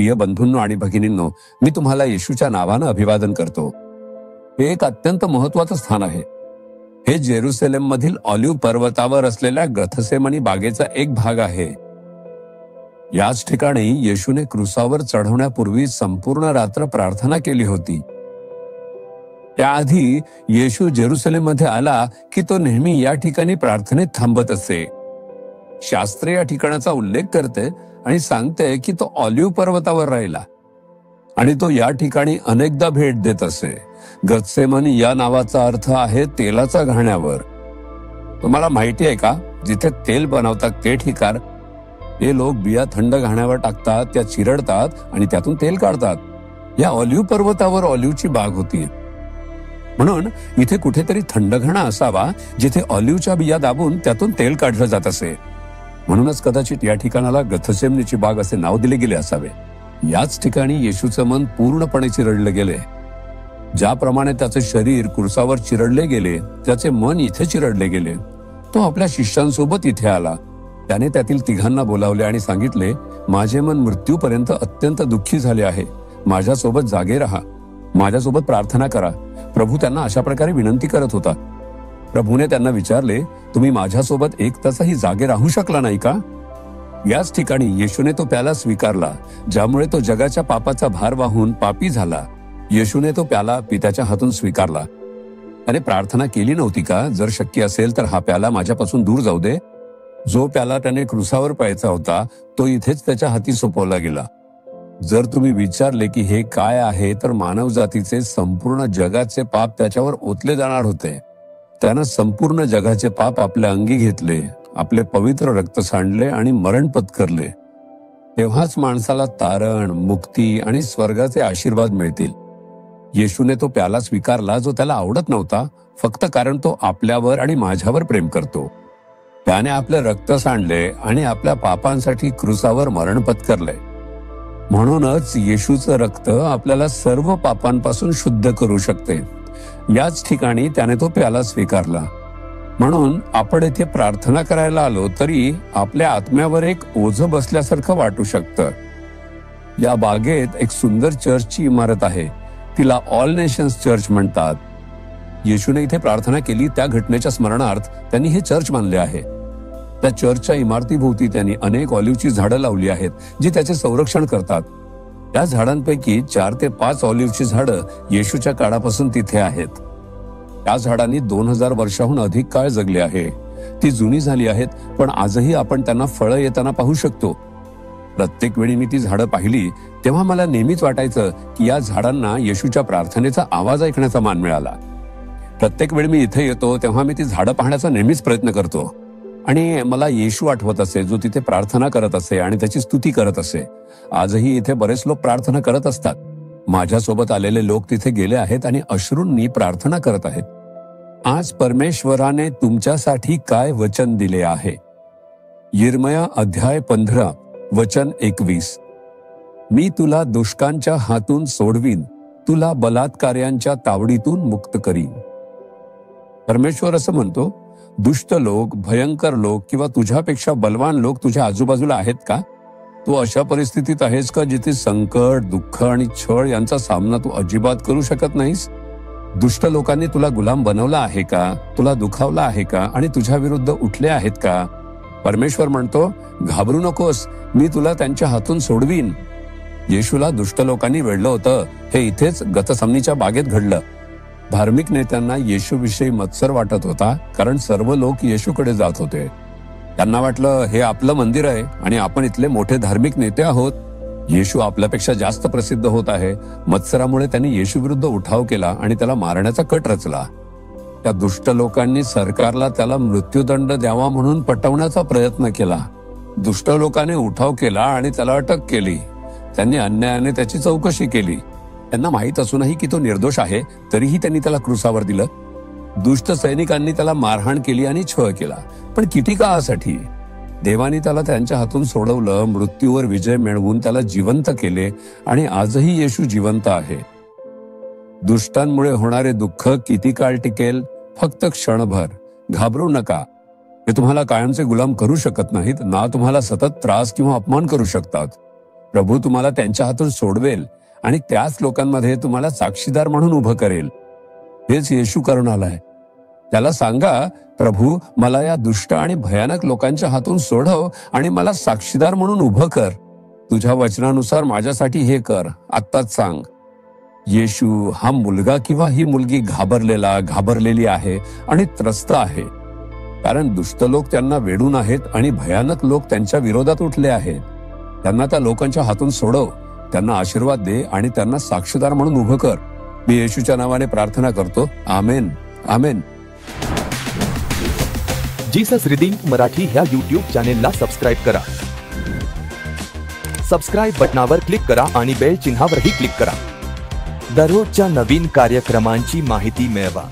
प्रिय बंधूंनो आणि भगिनींनो, मी तुम्हाला येशूच्या नावानं अभिवादन करतो. हे एक अत्यंत महत्वाचं स्थान आहे. हे जेरुसलेम मधील ऑलिव्ह पर्वतावर असलेल्या गथसेमनी बागेचा एक भाग आहे. याच ठिकाणी येशूने क्रुसावर चढवण्यापूर्वी संपूर्ण रात्र प्रार्थना केली होती. त्याआधी येशू जेरुसलेम मध्ये आला की तो नेहमी या ठिकाणी प्रार्थनेत थांबत असे. शास्त्रे या ठिकाणाचा उल्लेख करते आणि सांगते की तो ऑलिव्ह पर्वतावर राहिला आणि तो या ठिकाणी अनेकदा भेट देत असे. गथसेमनी या नावाचा अर्थ आहे तेलाचा घाण्यावर. तुम्हाला माहिती आहे का, जिथे तेल बनवतात ते ठिकाण, हे लोक बिया थंड घाण्यावर टाकतात, त्या चिरडतात आणि त्यातून तेल काढतात. या ऑलिव्ह पर्वतावर ऑलिव्हची बाग होती, म्हणून इथे कुठेतरी थंड घाणा असावा जिथे ऑलिव्हच्या बिया दाबून त्यातून तेल काढलं जात असे. म्हणूनच कदाचित या ठिकाणाला गथसेमनीची बाग असे नाव दिले गेले असावे. याच ठिकाणी येशूचं मन पूर्णपणे चिरडले गेले. ज्याप्रमाणे त्याचे शरीर क्रुसावर चिरडले गेले, त्याचे मन इथे चिरडले गेले. तो आपल्या शिष्यांसोबत इथे आला. त्याने त्यातील तिघांना बोलावले आणि सांगितले, माझे मन मृत्यूपर्यंत अत्यंत दुःखी झाले आहे. माझ्यासोबत जागे राहा, माझ्यासोबत प्रार्थना करा. प्रभू त्यांना अशा प्रकारे विनंती करत होता. प्रभूने त्यांना विचारले, तुम्ही माझ्यासोबत एक तासही जागे राहू शकला नाही का? याच ठिकाणी येशूने तो प्याला स्वीकारला, ज्यामुळे तो जगाच्या पापाचा भार वाहून पापी झाला. येशूने तो प्याला पित्याच्या हातून स्वीकारला. त्याने प्रार्थना केली नव्हती का, जर शक्य असेल तर हा प्याला माझ्यापासून दूर जाऊ दे. जो प्याला त्याने क्रुसावर प्यायचा होता तो इथेच त्याच्या हाती सोपवला गेला. जर तुम्ही विचारले की हे काय आहे, तर मानव जातीचे संपूर्ण जगाचे पाप त्याच्यावर ओतले जाणार होते. त्यानं संपूर्ण जगाचे पाप आपल्या अंगी घेतले, आपले पवित्र रक्त सांडले आणि मरण पत्करले. तेव्हाच माणसाला तारण, मुक्ती आणि स्वर्गाचे आशीर्वाद मिळतील. येशूने तो प्याला स्वीकारला जो त्याला आवडत नव्हता, फक्त कारण तो आपल्यावर आणि माझ्यावर प्रेम करतो. त्याने आपले रक्त सांडले आणि आपल्या पापांसाठी क्रुसावर मरण पत्करले. म्हणूनच येशूचं रक्त आपल्याला सर्व पापांपासून शुद्ध करू शकते. याच ठिकाणी त्याने तो प्याला स्वीकारला. म्हणून आपण येथे प्रार्थना करायला आलो तरी आपल्या आत्म्यावर एक ओझं बसल्यासारखं वाटू शकतं. या बागेत एक सुंदर चर्चची इमारत आहे. तिला ऑल नेशन्स चर्च म्हणतात. येशूने इथे प्रार्थना केली त्या घटनेच्या स्मरणार्थ त्यांनी हे चर्च बांधले आहे. त्या चर्चच्या इमारतीभोवती त्यांनी अनेक ऑलिव्हची झाडं लावली आहेत, जी त्याचे संरक्षण करतात. या झाडांपैकी 4 ते 5 ऑलिव्हची झाडं येशूच्या काळापासून तिथे आहेत. त्या झाडांनी 2000 वर्षाहून अधिक काळ जगले आहे. ती जुनी झाली आहेत, पण आजही आपण त्यांना फळं येताना पाहू शकतो. प्रत्येक वेळी मी ती झाडं पाहिली तेव्हा मला नेहमीच वाटायचं की या झाडांना येशूच्या प्रार्थनेचा आवाज ऐकण्याचा मान मिळाला. प्रत्येक वेळी मी इथे येतो तेव्हा मी ती झाडं पाहण्याचा नेहमीच प्रयत्न करतो आणि मला येशू आठवत असे, जो तिथे प्रार्थना करत असे आणि त्याची स्तुती करत असे. आजही इथे बरेच लोक प्रार्थना करत असतात. माझ्यासोबत आलेले लोक तिथे गेले आहेत आणि अश्रूंनी प्रार्थना करत आहेत. आज परमेश्वराने तुमच्यासाठी काय वचन दिले आहे? यिर्मया अध्याय 15 वचन 21. मी तुला दुष्टांच्या हातून सोडवीन, तुला बलात्कार्यांच्या तावडीतून मुक्त करीन. परमेश्वर असं म्हणतो, दुष्ट लोक, भयंकर लोक किंवा तुझ्यापेक्षा बलवान लोक तुझ्या आजूबाजूला आहेत का? तू अशा परिस्थितीत आहेस का जिथे संकट, दुःख आणि छळ यांचा सामना तू अजिबात करू शकत नाहीस? दुष्ट लोकांनी तुला गुलाम बनवला आहे का? तुला दुखावला आहे का आणि तुझ्या विरुद्ध उठले आहेत का? परमेश्वर म्हणतो, घाबरू नकोस, मी तुला त्यांच्या हातून सोडवीन. येशूला दुष्ट लोकांनी वेढलं होतं. हे इथेच गतसमनीच्या बागेत घडलं. धार्मिक नेत्यांना येशूविषयी मत्सर वाटत होता, कारण सर्व लोक येशूकडे जात होते. त्यांना वाटलं हे आपलं मंदिर आहे आणि आपण इथले मोठे धार्मिक नेते आहोत. येशू आपल्यापेक्षा जास्त प्रसिद्ध होत आहे. मत्सरामुळे त्यांनी येशू विरुद्ध उठाव केला आणि त्याला मारण्याचा कट रचला. त्या दुष्ट लोकांनी सरकारला त्याला मृत्यूदंड द्यावा म्हणून पटवण्याचा प्रयत्न केला. दुष्ट लोकांनी उठाव केला आणि त्याला अटक केली. त्यांनी अन्यायाने त्याची चौकशी केली. त्यांना माहीत असूनही की तो निर्दोष आहे, तरीही त्यांनी त्याला क्रुसावर दिलं. दुष्ट सैनिकांनी त्याला मारहाण केली आणि छळ केला. पण किती काळासाठी? देवाने त्याला त्यांच्या हातून सोडवलं, मृत्यूवर विजय मिळवून त्याला जिवंत केले आणि आजही येशू जिवंत आहे. दुष्टांमुळे होणारे दुःख किती काळ टिकेल? फक्त क्षणभर. घाबरू नका. ते तुम्हाला कायमचे गुलाम करू शकत नाहीत, ना तुम्हाला सतत त्रास किंवा अपमान करू शकतात. प्रभू तुम्हाला त्यांच्या हातून सोडवेल आणि त्याच लोकांमध्ये तुम्हाला साक्षीदार म्हणून उभं करेल. हेच येशू करून आलाय. त्याला सांगा, प्रभू मला या दुष्ट आणि भयानक लोकांच्या हातून सोडव आणि मला साक्षीदार म्हणून उभं कर. तुझ्या वचनानुसार माझ्यासाठी हे कर, आत्ताच सांग. येशू हा मुलगा किंवा ही मुलगी घाबरलेली आहे आणि त्रस्त आहे, कारण दुष्ट लोक त्यांना वेढून आहेत आणि भयानक लोक त्यांच्या विरोधात उठले आहेत. त्यांना त्या लोकांच्या हातून सोडव, त्यांना आशीर्वाद दे आणि त्यांना साक्षीदार म्हणून उभं कर. मी येशूच्या नावाने प्रार्थना करतो. आमेन, आमेन. जीसस रिडीम्ड मराठी ह्या YouTube चॅनेलला सबस्क्राईब करा. सबस्क्राईब बटनावर क्लिक करा आणि बेल चिन्हावरही क्लिक करा. दररोजच्या नवीन कार्यक्रमांची माहिती मिळवा.